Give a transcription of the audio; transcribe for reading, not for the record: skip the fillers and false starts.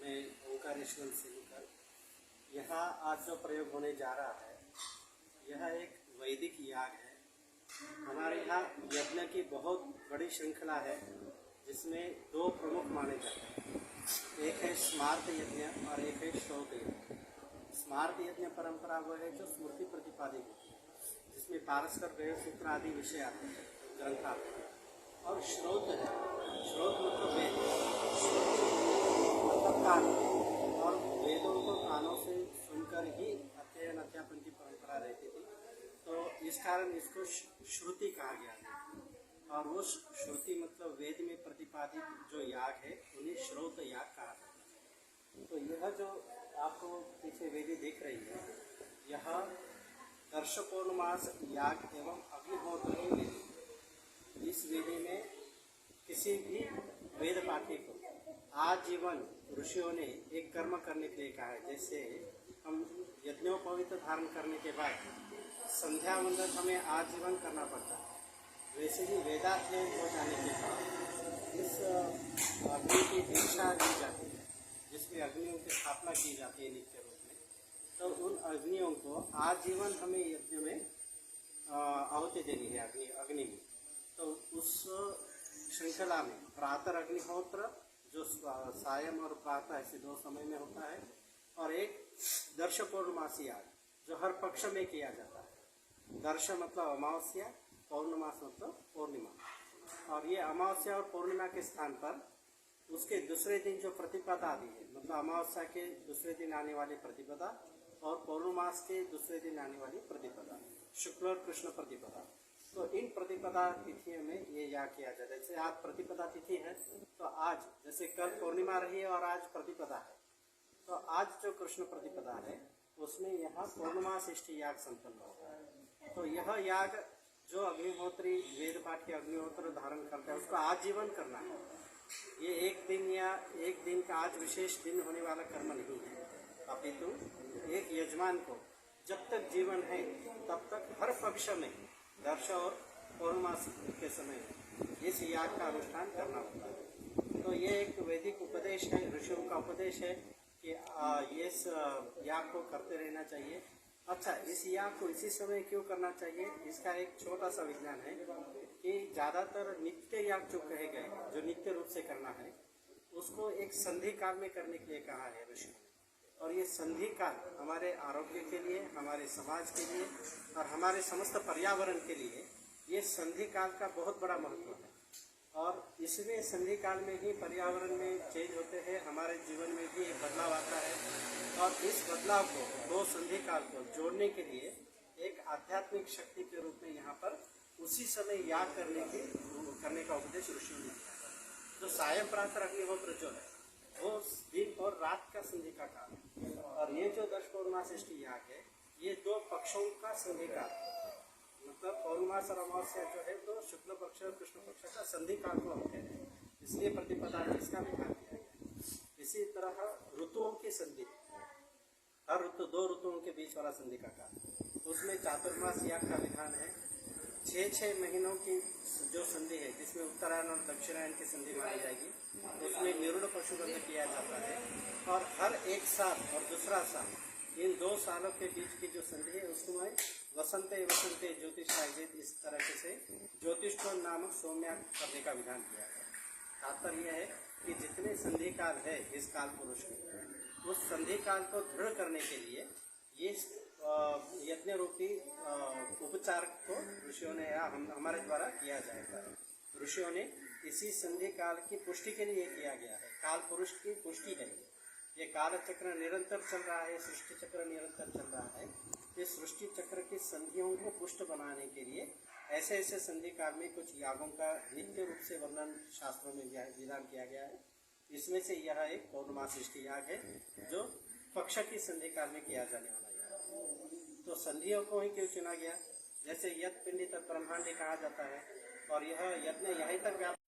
मैं ओंकारेश्वर सिंह। यहाँ आज जो प्रयोग होने जा रहा है यह एक वैदिक याग है। हमारे यहाँ यज्ञ की बहुत बड़ी श्रृंखला है जिसमें दो प्रमुख माने जाते हैं। एक है स्मार्त यज्ञ और एक है श्रोत यज्ञ। स्मार्त यज्ञ परंपरा वो है जो स्मृति प्रतिपादित होती है, जिसमें पारस्कर वेद सूत्र आदि विषय आते हैं, ग्रंथ आते हैं। और श्रोत है, श्रोत मतलब वेद, मतलब कान, और वेदों को कानों से सुनकर ही अध्ययन अध्यापन की परंपरा रहती थी। तो इस कारण इसको श्रुति कहा गया है। और वो श्रुति मतलब वेद में प्रतिपादित जो याग है उन्हें श्रोत याग कहा जाता है। तो यह जो आपको पीछे वेदी दिख रही है, यह दर्श पौर्णमास याग एवं अग्निहोत्र की वेदी। इस वेदी में किसी भी वेद पाठी को आजीवन ऋषियों ने एक कर्म करने के लिए कहा है। जैसे हम यज्ञोपवीत धारण करने के बाद संध्या वंदन हमें आजीवन करना पड़ता है, वैसे ही वेदाध्ययन हो जाने के बाद इस अग्नि की दीक्षा दी जाती है, जिसमें अग्नियों की स्थापना की जाती है नित्य रूप में। तो उन अग्नियों को आजीवन हमें यज्ञ में आहुति देनी है अग्नि में। तो उस श्रृंखला में प्रातः अग्निहोत्र जो सायं और प्रातः ऐसे दो समय में होता है, और एक दर्श पौर्णमासी याग जो हर पक्ष में किया जाता है। दर्श मतलब अमावस्या, पौर्णमास मतलब पूर्णिमा। और ये अमावस्या और पूर्णिमा के स्थान पर उसके दूसरे दिन जो प्रतिपदा आती है, मतलब अमावस्या के दूसरे दिन आने वाली प्रतिपदा और पौर्णमास के दूसरे दिन आने वाली प्रतिपदा, शुक्ल और कृष्ण प्रतिपदा। तो इन प्रतिपदा तिथियों में ये याग किया जाता है। जैसे आज प्रतिपदा तिथि है तो आज, जैसे कल पूर्णिमा रही है और आज प्रतिपदा है, तो आज जो कृष्ण प्रतिपदा है उसमें यहाँ पूर्णमास इष्टि याग संपन्न होता है। तो यह याग जो अग्निहोत्री वेद पाठ के अग्निहोत्र धारण करता है उसको आजीवन करना है। ये एक दिन या एक दिन का आज विशेष दिन होने वाला कर्म नहीं है, अपितु एक यजमान को जब तक जीवन है तब तक हर पक्ष में दर्श और पौर्णमास के समय में इस याग का अनुष्ठान करना होता है। तो ये एक वैदिक उपदेश है, ऋषियों का उपदेश है कि ये याग को करते रहना चाहिए। अच्छा, इस याग को इसी समय क्यों करना चाहिए, इसका एक छोटा सा विज्ञान है कि ज़्यादातर नित्य याग जो कहे गए, जो नित्य रूप से करना है, उसको एक संधि काल में करने के लिए कहा है ऋषि। और ये संधि काल हमारे आरोग्य के लिए, हमारे समाज के लिए और हमारे समस्त पर्यावरण के लिए ये संधि काल का बहुत बड़ा महत्व है। और इसमें संधि काल में ही पर्यावरण में चेंज होते हैं, हमारे जीवन में भी एक बदलाव आता है। और इस बदलाव को, दो संधि काल को जोड़ने के लिए एक आध्यात्मिक शक्ति के रूप में यहाँ पर उसी समय याग करने का उपदेश ऋषियों ने किया। तो सायं प्रातः अग्निहोत्र जो है वो दिन और रात का संधि का काल है। और ये जो दर्श पौर्णमास इष्टि याग है ये दो पक्षों का संधि काल है। मतलब पौर्णमास और अमावस्या जो है तो शुक्ल पक्ष और कृष्ण पक्ष का संधि काल को हम कहते हैं, इसलिए प्रतिपदा में इसका विधान किया गया। इसी तरह ऋतुओं की संधि, हर ऋतु, दो ऋतुओं के बीच वाला संधि का काल, उसमें चातुर्मास याग का विधान है। 6 महीनों की जो संधि है जिसमें उत्तरायण और दक्षिणायन की संधि मानी जाएगी, उसमें निरूढ़ पशुबंध किया जाता है। और हर एक साल और दूसरा साल, इन 2 सालों के बीच की जो संधि है उसमें वसंते ज्योतिष आयोजित, इस तरह से ज्योतिष नामक सोमयाग करने का विधान किया है। तात्पर्य यह है कि जितने संधि काल है इस काल पुरुष में, उस संधि काल को दृढ़ करने के लिए ये यज्ञ रूपी उपचार को ऋषियों ने हमारे द्वारा किया जाएगा। ऋषियों ने इसी संधि काल की पुष्टि के लिए किया गया है, काल पुरुष की पुष्टि है। ये काल चक्र निरंतर चल रहा है, सृष्टि चक्र निरंतर चल रहा है। इस सृष्टि चक्र की संधियों को पुष्ट बनाने के लिए ऐसे ऐसे संधि काल में कुछ यागों का नित्य रूप से वर्णन शास्त्रों में विधान किया गया है। इसमें से यह एक पौर्णमास इष्टि याग है जो पक्ष की संधि काल में किया जाने वाला याग। तो संधियों को ही क्यों चुना गया, जैसे यत् पिंडी तत् ब्रह्मांडी कहा जाता है, और यह यज्ञ यहीं तक व्याप्त